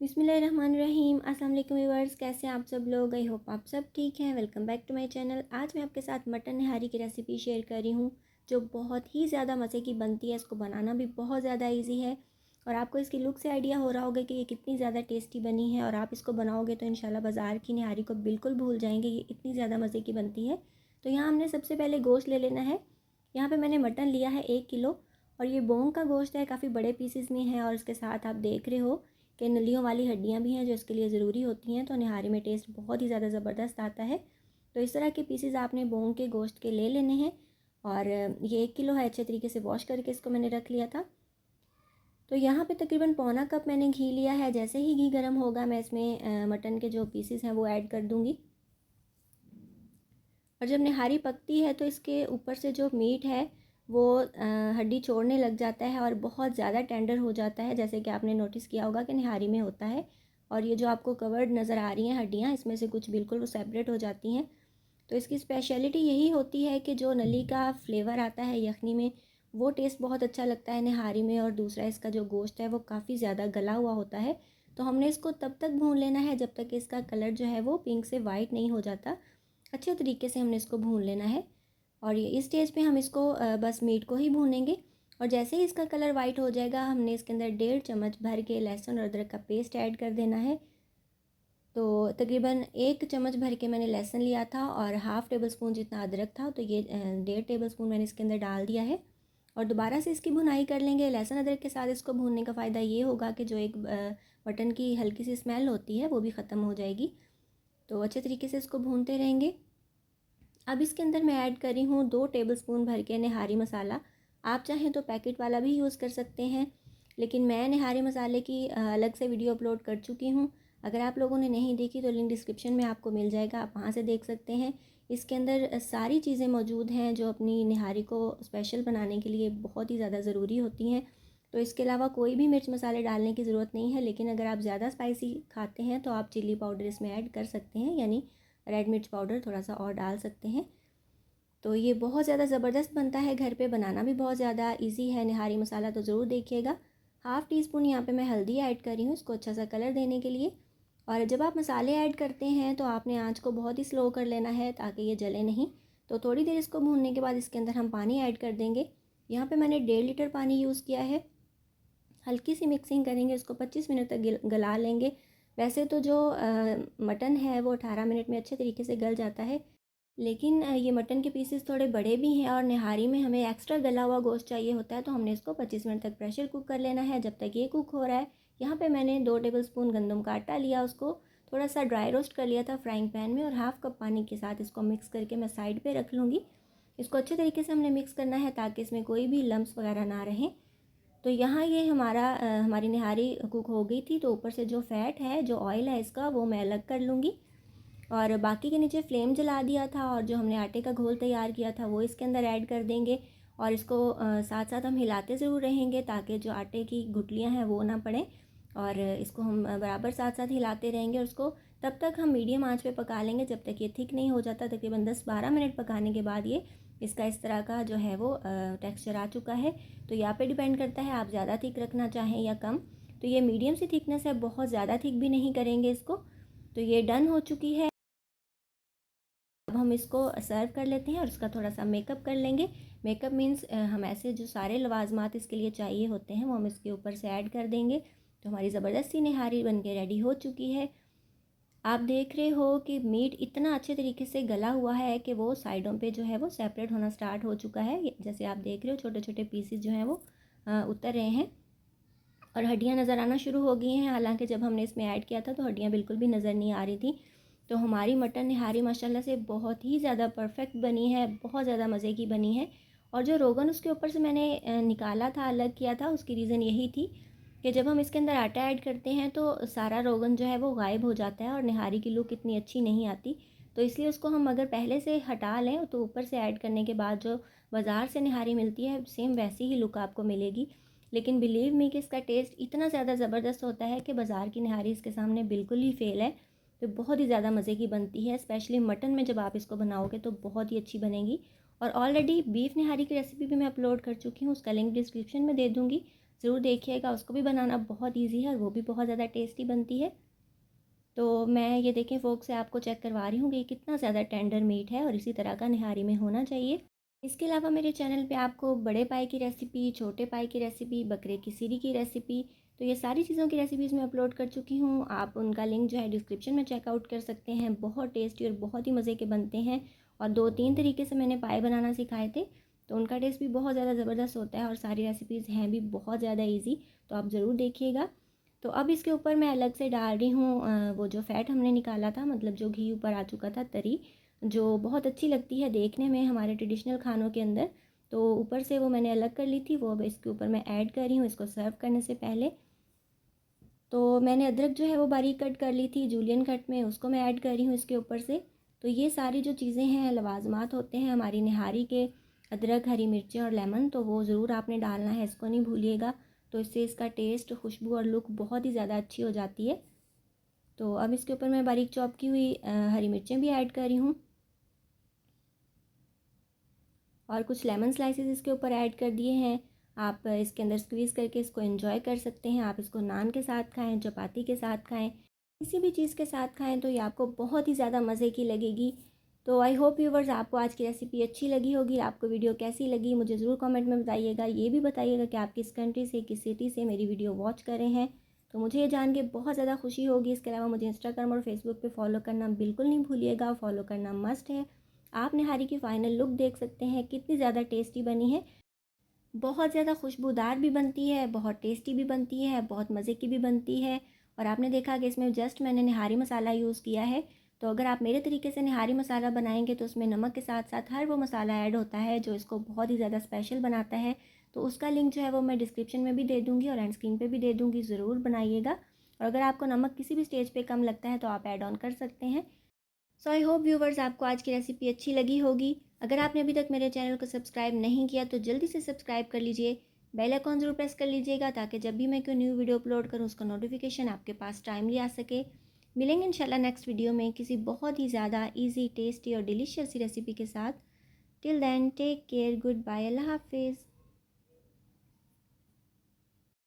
बिस्मिल्लाहिर्रहमानिर्रहीम। अस्सलाम वालेकुम व्यूअर्स, कैसे हैं आप सब लोग। आई होप आप सब ठीक हैं। Welcome back to my channel. आज मैं आपके साथ मटन निहारी की रेसिपी शेयर कर रही हूँ जो बहुत ही ज़्यादा मज़े की बनती है। इसको बनाना भी बहुत ज़्यादा इजी है और आपको इसकी लुक से आइडिया हो रहा होगा कि ये कितनी ज़्यादा टेस्टी बनी है। और आप इसको बनाओगे तो इंशाल्लाह बाज़ार की निहारी को बिल्कुल भूल जाएंगे, ये इतनी ज़्यादा मज़े की बनती है। तो यहाँ हमने सबसे पहले गोश्त ले लेना है। यहाँ पर मैंने मटन लिया है 1 किलो और ये बोन का गोश्त है, काफ़ी बड़े पीसेस में है। और इसके साथ आप देख रहे हो कि नलियों वाली हड्डियाँ भी हैं जो इसके लिए ज़रूरी होती हैं, तो निहारी में टेस्ट बहुत ही ज़्यादा ज़बरदस्त आता है। तो इस तरह के पीसेस आपने बोन के गोश्त के ले लेने हैं। और ये 1 किलो है, अच्छे तरीके से वॉश करके इसको मैंने रख लिया था। तो यहाँ पे तकरीबन पौना कप मैंने घी लिया है। जैसे ही घी गर्म होगा मैं इसमें मटन के जो पीसेस हैं वो ऐड कर दूँगी। और जब निहारी पकती है तो इसके ऊपर से जो मीट है वो हड्डी छोड़ने लग जाता है और बहुत ज़्यादा टेंडर हो जाता है, जैसे कि आपने नोटिस किया होगा कि निहारी में होता है। और ये जो आपको कवर्ड नज़र आ रही हैं हड्डियाँ, इसमें से कुछ बिल्कुल वो सेपरेट हो जाती हैं। तो इसकी स्पेशलिटी यही होती है कि जो नली का फ्लेवर आता है यखनी में, वो टेस्ट बहुत अच्छा लगता है निहारी में। और दूसरा, इसका जो गोश्त है वो काफ़ी ज़्यादा गला हुआ होता है। तो हमने इसको तब तक भून लेना है जब तक कि इसका कलर जो है वो पिंक से वाइट नहीं हो जाता। अच्छे तरीके से हमने इसको भून लेना है। और ये इस स्टेज पे हम इसको बस मीट को ही भूनेंगे। और जैसे ही इसका कलर वाइट हो जाएगा हमने इसके अंदर 1.5 चम्मच भर के लहसुन और अदरक का पेस्ट ऐड कर देना है। तो तकरीबन 1 चम्मच भर के मैंने लहसुन लिया था और हाफ़ टेबल स्पून जितना अदरक था, तो ये 1.5 टेबल स्पून मैंने इसके अंदर डाल दिया है। और दोबारा से इसकी भुनाई कर लेंगे। लहसुन अदरक के साथ इसको भूनने का फ़ायदा ये होगा कि जो एक मटन की हल्की सी स्मेल होती है वो भी ख़त्म हो जाएगी। तो अच्छे तरीके से इसको भूनते रहेंगे। अब इसके अंदर मैं ऐड कर रही हूँ 2 टेबलस्पून भर के निहारी मसाला। आप चाहें तो पैकेट वाला भी यूज़ कर सकते हैं, लेकिन मैं निहारी मसाले की अलग से वीडियो अपलोड कर चुकी हूँ। अगर आप लोगों ने नहीं देखी तो लिंक डिस्क्रिप्शन में आपको मिल जाएगा, आप वहाँ से देख सकते हैं। इसके अंदर सारी चीज़ें मौजूद हैं जो अपनी निहारी को स्पेशल बनाने के लिए बहुत ही ज़्यादा ज़रूरी होती हैं। तो इसके अलावा कोई भी मिर्च मसाले डालने की ज़रूरत नहीं है, लेकिन अगर आप ज़्यादा स्पाइसी खाते हैं तो आप चिल्ली पाउडर इसमें ऐड कर सकते हैं, यानी रेड मिर्च पाउडर थोड़ा सा और डाल सकते हैं। तो ये बहुत ज़्यादा ज़बरदस्त बनता है, घर पे बनाना भी बहुत ज़्यादा इजी है निहारी मसाला, तो ज़रूर देखिएगा। हाफ़ टी स्पून यहाँ पे मैं हल्दी ऐड कर रही हूँ इसको अच्छा सा कलर देने के लिए। और जब आप मसाले ऐड करते हैं तो आपने आँच को बहुत ही स्लो कर लेना है ताकि ये जले नहीं। तो थोड़ी देर इसको भूनने के बाद इसके अंदर हम पानी ऐड कर देंगे। यहाँ पर मैंने 1.5 लीटर पानी यूज़ किया है। हल्की सी मिक्सिंग करेंगे, इसको 25 मिनट तक गला लेंगे। वैसे तो जो मटन है वो 18 मिनट में अच्छे तरीके से गल जाता है, लेकिन ये मटन के पीसेस थोड़े बड़े भी हैं और निहारी में हमें एक्स्ट्रा गला हुआ गोश्त चाहिए होता है, तो हमने इसको 25 मिनट तक प्रेशर कुक कर लेना है। जब तक ये कुक हो रहा है, यहाँ पे मैंने 2 टेबलस्पून गंदम का आटा लिया, उसको थोड़ा सा ड्राई रोस्ट कर लिया था फ्राइंग पैन में, और हाफ़ कप पानी के साथ इसको मिक्स करके मैं साइड पर रख लूँगी। इसको अच्छे तरीके से हमने मिक्स करना है ताकि इसमें कोई भी लम्स वगैरह ना रहें। तो यहाँ ये हमारी निहारी कुक हो गई थी। तो ऊपर से जो फ़ैट है, जो ऑयल है इसका, वो मैं अलग कर लूँगी। और बाकी के नीचे फ्लेम जला दिया था और जो हमने आटे का घोल तैयार किया था वो इसके अंदर ऐड कर देंगे। और इसको साथ साथ हम हिलाते ज़रूर रहेंगे ताकि जो आटे की गुठलियाँ हैं वो ना पड़ें। और इसको हम बराबर साथ साथ हिलाते रहेंगे और उसको तब तक हम मीडियम आंच पे पका लेंगे जब तक ये थिक नहीं हो जाता। तकरीबन 10-12 मिनट पकाने के बाद ये इसका इस तरह का जो है वो टेक्सचर आ चुका है। तो यहाँ पे डिपेंड करता है आप ज़्यादा थिक रखना चाहें या कम। तो ये मीडियम सी थिकनेस है, बहुत ज़्यादा थिक भी नहीं करेंगे इसको। तो ये डन हो चुकी है। अब हम इसको सर्व कर लेते हैं और उसका थोड़ा सा मेकअप कर लेंगे। मेकअप मीन्स हम ऐसे जो सारे लवाजमात इसके लिए चाहिए होते हैं वो हम इसके ऊपर से ऐड कर देंगे। तो हमारी ज़बरदस्ती निहारी बन के रेडी हो चुकी है। आप देख रहे हो कि मीट इतना अच्छे तरीके से गला हुआ है कि वो साइडों पे जो है वो सेपरेट होना स्टार्ट हो चुका है। जैसे आप देख रहे हो छोटे छोटे पीसेस जो हैं वो उतर रहे हैं और हड्डियाँ नज़र आना शुरू हो गई हैं। हालांकि जब हमने इसमें ऐड किया था तो हड्डियाँ बिल्कुल भी नज़र नहीं आ रही थी। तो हमारी मटन निहारी माशाल्लाह से बहुत ही ज़्यादा परफेक्ट बनी है, बहुत ज़्यादा मज़े की बनी है। और जो रोगन उसके ऊपर से मैंने निकाला था, अलग किया था, उसकी रीज़न यही थी कि जब हम इसके अंदर आटा ऐड करते हैं तो सारा रोगन जो है वो गायब हो जाता है और निहारी की लुक इतनी अच्छी नहीं आती। तो इसलिए उसको हम अगर पहले से हटा लें तो ऊपर से ऐड करने के बाद जो बाज़ार से निहारी मिलती है सेम वैसी ही लुक आपको मिलेगी। लेकिन बिलीव मी कि इसका टेस्ट इतना ज़्यादा ज़बरदस्त होता है कि बाज़ार की निहारी इसके सामने बिल्कुल ही फ़ेल है। तो बहुत ही ज़्यादा मज़े की बनती है, स्पेशली मटन में जब आप इसको बनाओगे तो बहुत ही अच्छी बनेगी। और ऑलरेडी बीफ निहारी की रेसिपी भी मैं अपलोड कर चुकी हूँ, उसका लिंक डिस्क्रिप्शन में दे दूँगी। ज़रूर देखिएगा। उसको भी बनाना बहुत ईज़ी है और वो भी बहुत ज़्यादा टेस्टी बनती है। तो मैं ये देखें फ़ोर्क से आपको चेक करवा रही हूँ कि कितना ज़्यादा टेंडर मीट है और इसी तरह का निहारी में होना चाहिए। इसके अलावा मेरे चैनल पे आपको बड़े पाई की रेसिपी, छोटे पाई की रेसिपी, बकरे की सीरी की रेसिपी, तो ये सारी चीज़ों की रेसिपीज़ मैं अपलोड कर चुकी हूँ। आप उनका लिंक जो है डिस्क्रिप्शन में चेकआउट कर सकते हैं। बहुत टेस्टी और बहुत ही मज़े के बनते हैं और 2-3 तरीके से मैंने पाए बनाना सिखाए थे, तो उनका टेस्ट भी बहुत ज़्यादा ज़बरदस्त होता है और सारी रेसिपीज़ हैं भी बहुत ज़्यादा ईज़ी, तो आप ज़रूर देखिएगा। तो अब इसके ऊपर मैं अलग से डाल रही हूँ वो जो फ़ैट हमने निकाला था, मतलब जो घी ऊपर आ चुका था, तरी, जो बहुत अच्छी लगती है देखने में हमारे ट्रेडिशनल खानों के अंदर। तो ऊपर से वो मैंने अलग कर ली थी, वो अब इसके ऊपर मैं ऐड कर रही हूँ इसको सर्व करने से पहले। तो मैंने अदरक जो है वो बारीक कट कर ली थी जूलियन कट में, उसको मैं ऐड कर रही हूँ इसके ऊपर से। तो ये सारी जो चीज़ें हैं, लवाजमात होते हैं हमारी निहारी के, अदरक, हरी मिर्चें और लेमन, तो वो ज़रूर आपने डालना है, इसको नहीं भूलिएगा। तो इससे इसका टेस्ट, खुशबू और लुक बहुत ही ज़्यादा अच्छी हो जाती है। तो अब इसके ऊपर मैं बारीक चॉप की हुई हरी मिर्चें भी ऐड कर रही हूँ और कुछ लेमन स्लाइसेस इसके ऊपर ऐड कर दिए हैं। आप इसके अंदर स्क्वीज़ करके इसको एंजॉय कर सकते हैं। आप इसको नान के साथ खाएं, चपाती के साथ खाएं, किसी भी चीज़ के साथ खाएं, तो ये आपको बहुत ही ज़्यादा मज़े की लगेगी। तो आई होप व्यूवर्स आपको आज की रेसिपी अच्छी लगी होगी। आपको वीडियो कैसी लगी मुझे ज़रूर कमेंट में बताइएगा। ये भी बताइएगा कि आप किस कंट्री से, किस सिटी से मेरी वीडियो वॉच कर रहे हैं, तो मुझे ये जान के बहुत ज़्यादा खुशी होगी। इसके अलावा मुझे इंस्टाग्राम और फेसबुक पे फॉलो करना बिल्कुल नहीं भूलिएगा, फॉलो करना मस्ट है। आप निहारी की फ़ाइनल लुक देख सकते हैं, कितनी ज़्यादा टेस्टी बनी है। बहुत ज़्यादा खुशबूदार भी बनती है, बहुत टेस्टी भी बनती है, बहुत मज़े की भी बनती है। और आपने देखा कि इसमें जस्ट मैंने निहारी मसाला यूज़ किया है। तो अगर आप मेरे तरीके से निहारी मसाला बनाएंगे तो उसमें नमक के साथ साथ हर वो मसाला ऐड होता है जो इसको बहुत ही ज़्यादा स्पेशल बनाता है। तो उसका लिंक जो है वो मैं डिस्क्रिप्शन में भी दे दूँगी और एंड स्क्रीन पर भी दे दूँगी, ज़रूर बनाइएगा। और अगर आपको नमक किसी भी स्टेज पर कम लगता है तो आप ऐड ऑन कर सकते हैं। सो आई होप व्यूवर्स आपको आज की रेसिपी अच्छी लगी होगी। अगर आपने अभी तक मेरे चैनल को सब्सक्राइब नहीं किया तो जल्दी से सब्सक्राइब कर लीजिए, बेल आइकॉन ज़रूर प्रेस कर लीजिएगा ताकि जब भी मैं कोई न्यू वीडियो अपलोड करूँ उसका नोटिफिकेशन आपके पास टाइमली आ सके। मिलेंगे इंशाल्लाह नेक्स्ट वीडियो में किसी बहुत ही ज़्यादा ईजी, टेस्टी और डिलीशियस सी रेसिपी के साथ। Till then take care, goodbye, अल्लाह हाफिज़।